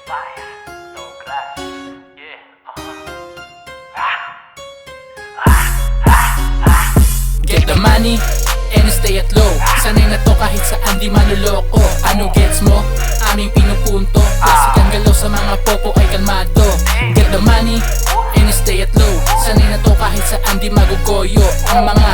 fire, no grass. Yeah, Get the money and stay at low. Sanay na to kahit saan di manloloko. Ano gets mo? Aming pinupunto. Basic ang galaw sa mga popo ay kalmado. Get the money and stay at low. Sanay na to kahit saan di magugoyo. Ang mga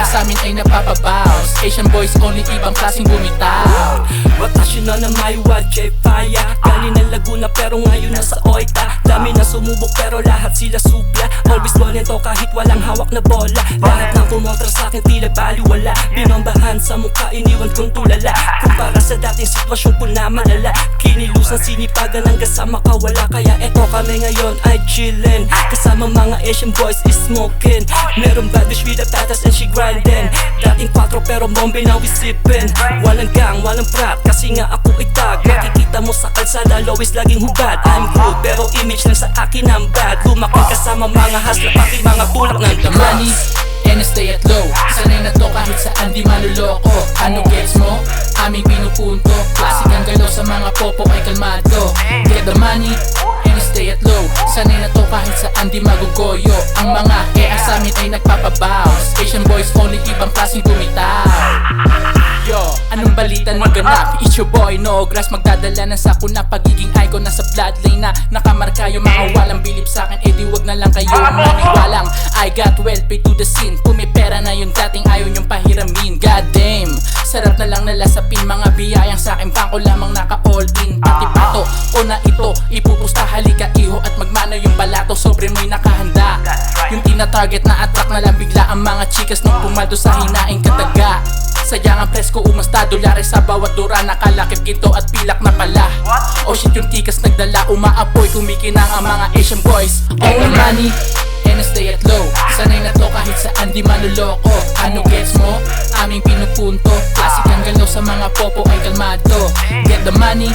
sa amin ay napapabounce. Asian boys only, ibang klaseng bumitaw. Batasyon na na may wadjay fire. Galing ng Laguna pero ngayon nasa Oita. Dami na sumubok pero lahat sila supla. Always ballin' to kahit walang hawak na bola. Lahat ng kumontra sa'kin tila baliwala. Binombahan sa mukha, iniwan kong tulala. Kumpara sa dating sitwasyon po na malala. Kinilusan, sinipagan hanggang sa makawala. Kaya eto kami ngayon ay chillin'. Kasama mga Asian boys is smoking. Meron bad bitch with a patas and she grindin'. Dating 4 pero bombe now we sippin'. Walang gang, walang prat kasi nga ako itag. Makikita mo sa kalsada, Lois laging hubad. I'm good pero image lang sa akin ang bad. Lumaki kasama mga hustler, pati mga tulak ng The money and stay at low. Sanay na to kahit saan di manloloko. Ano gets mo? Aming pinupunto. Classic ang galaw sa mga popo ay kalmado. Get the money and stay at low. Sanay na to kahit saan di magugoyo. Ang mga sa amin ay nagpapabounce. Asian boys only, ibang klaseng bumitaw. Yo, anong balita ng ganap? It's your boy, no grass. Magdadala na sa kuna, pagiging icon na sa bloodline na nakamarka. Yung mga walang bilip sa'kin, edi wag na lang kayo maniwalang I got well paid to the scene. Pumipera na yung dating ayaw nyong pahiramin. God damn, sarap na lang nalasapin. Mga biyayang sa'kin, bangko lamang naka-all in. Pati pato ko na ito, ipupusta halika iho at magmano yung balato. Sobre mo'y nakahanda. Yung tina-target na attract na lang bigla ang mga chikas nung pumaldo sa hinaing kataga. Sayang ang presko, umasta dolares sa bawat dura. Nakalakip ginto at pilak na pala. Oh shit, yung tikas nagdala, umaapoy. Kumikinang ang mga Asian boys. All the money and stay at low. Sanay na to kahit saan di manloloko. Ano gets mo? Aming pinupunto. Classic ang galaw sa mga popo ay kalmado. Get the money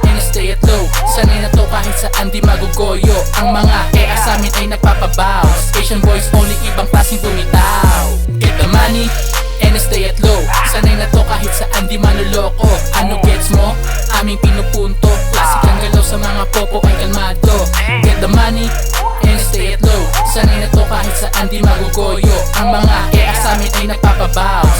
and stay at low. Sanay na to kahit saan di magugoyo. Ang mga sa amin ay nagpapabounce. Asian boys only, ibang klaseng bumitaw. Get the money and stay at low. Sanay na to kahit saan di manloloko. Ano gets mo? Aming pinupunto. Classic ang galaw sa mga popo ay kalmado. Get the money and stay at low. Sanay na to kahit saan di magugoyo. Ang mga sa amin ay nagpapabounce.